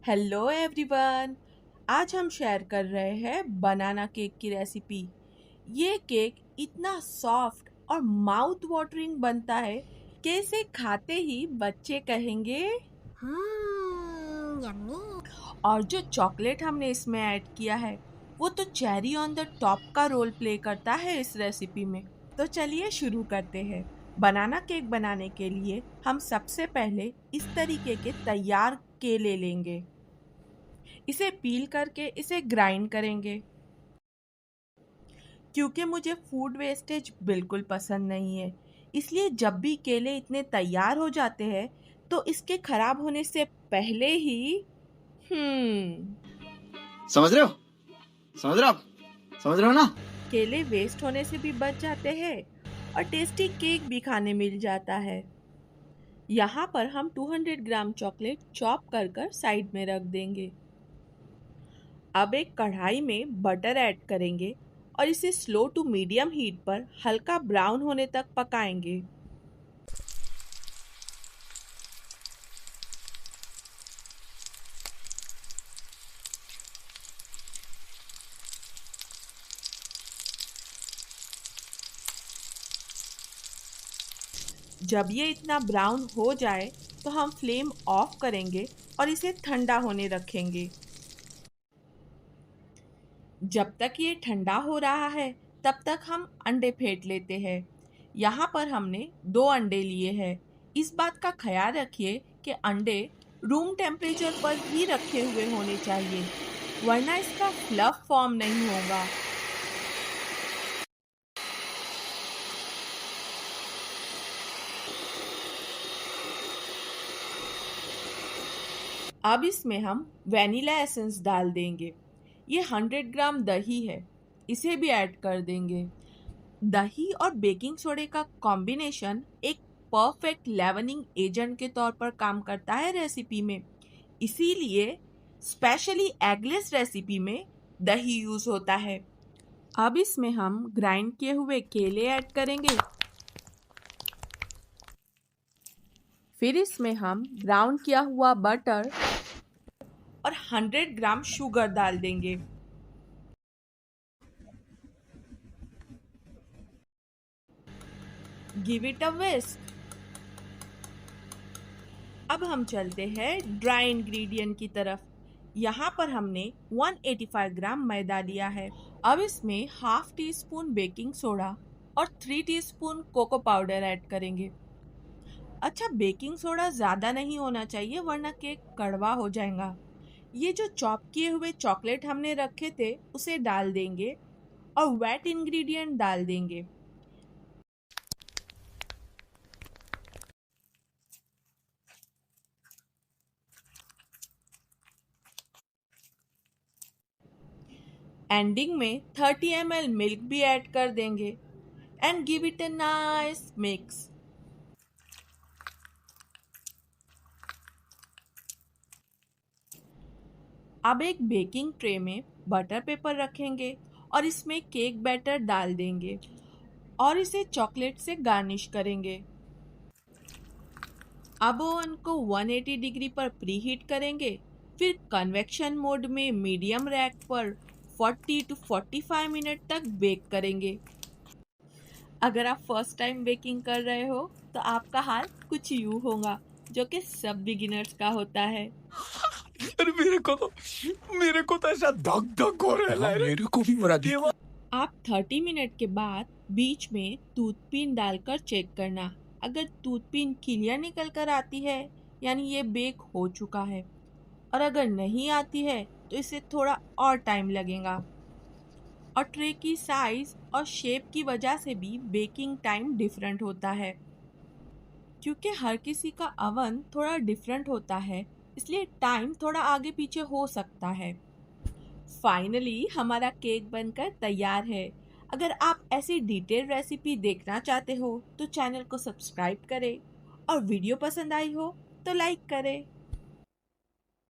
Hello everyone. आज हम share कर रहे हैं बनाना केक की रेसिपी। ये केक इतना सॉफ्ट और माउथ वाटरिंग बनता है कि इसे खाते ही बच्चे कहेंगे। यम्मी। और जो चॉकलेट हमने इसमें ऐड किया है वो तो चेरी ऑन द टॉप का रोल प्ले करता है इस रेसिपी में। तो चलिए शुरू करते हैं। बनाना केक बनाने के लिए हम सबसे पहले इस तरीके के तैयार केले लेंगे। इसे पील करके इसे ग्राइंड करेंगे। क्योंकि मुझे फूड वेस्टेज बिल्कुल पसंद नहीं है, इसलिए जब भी केले इतने तैयार हो जाते हैं तो इसके खराब होने से पहले ही समझ रहे हो समझ रहे हो आप समझ रहे हो ना। केले वेस्ट होने से भी बच जाते हैं और टेस्टी केक भी खाने मिल जाता है। यहाँ पर हम 200 ग्राम चॉकलेट चॉप कर कर साइड में रख देंगे। अब एक कढ़ाई में बटर ऐड करेंगे और इसे स्लो टू मीडियम हीट पर हल्का ब्राउन होने तक पकाएंगे। जब ये इतना ब्राउन हो जाए तो हम फ्लेम ऑफ करेंगे और इसे ठंडा होने रखेंगे। जब तक ये ठंडा हो रहा है तब तक हम अंडे फेंट लेते हैं। यहाँ पर हमने 2 अंडे लिए हैं। इस बात का ख्याल रखिए कि अंडे रूम टेम्परेचर पर ही रखे हुए होने चाहिए, वरना इसका फ्लफ फॉर्म नहीं होगा। अब इसमें हम वैनिला एसेंस डाल देंगे। ये 100 ग्राम दही है, इसे भी ऐड कर देंगे। दही और बेकिंग सोडे का कॉम्बिनेशन एक परफेक्ट लेवनिंग एजेंट के तौर पर काम करता है रेसिपी में। इसीलिए स्पेशली एगलेस रेसिपी में दही यूज होता है। अब इसमें हम ग्राइंड किए हुए केले ऐड करेंगे। फिर इसमें हम ब्राउन किया हुआ बटर और 100 ग्राम शुगर डाल देंगे। गिव इट अ विस्क। अब हम चलते हैं ड्राई इंग्रेडिएंट की तरफ। यहाँ पर हमने 185 ग्राम मैदा लिया है। अब इसमें half tea spoon baking soda और 3 टीस्पून कोको पाउडर ऐड करेंगे। अच्छा, बेकिंग सोडा ज़्यादा नहीं होना चाहिए वरना केक कड़वा हो जाएगा। ये जो चॉप किए हुए चॉकलेट हमने रखे थे उसे डाल देंगे और वेट इंग्रेडिएंट डाल देंगे। एंडिंग में 30 ml मिल्क भी ऐड कर देंगे and give it a nice mix. अब एक बेकिंग ट्रे में बटर पेपर रखेंगे और इसमें केक बैटर डाल देंगे और इसे चॉकलेट से गार्निश करेंगे। अब ओवन को 180 डिग्री पर प्रीहीट करेंगे। फिर कन्वेक्शन मोड में मीडियम रैक पर 40 to 45 मिनट तक बेक करेंगे। अगर आप फर्स्ट टाइम बेकिंग कर रहे हो तो आपका हाल कुछ यूं होगा, जो कि सब बिगिनर्स का होता है। अरे मेरे को तो ऐसा धक धक हो रहा है। मेरे को भी हो रहा है। आप 30 मिनट के बाद बीच में टूथपिन डालकर चेक करना। अगर टूथपिन क्लियर निकल कर आती है यानी ये बेक हो चुका है, और अगर नहीं आती है तो इसे थोड़ा और टाइम लगेगा। और ट्रे की साइज और शेप की वजह से भी बेकिंग टाइम डिफरेंट होता है। क्योंकि हर किसी का अवन थोड़ा डिफरेंट होता है, इसलिए टाइम थोड़ा आगे पीछे हो सकता है। फाइनली हमारा केक बनकर तैयार है। अगर आप ऐसी डिटेल रेसिपी देखना चाहते हो तो चैनल को सब्सक्राइब करें और वीडियो पसंद आई हो तो लाइक करें।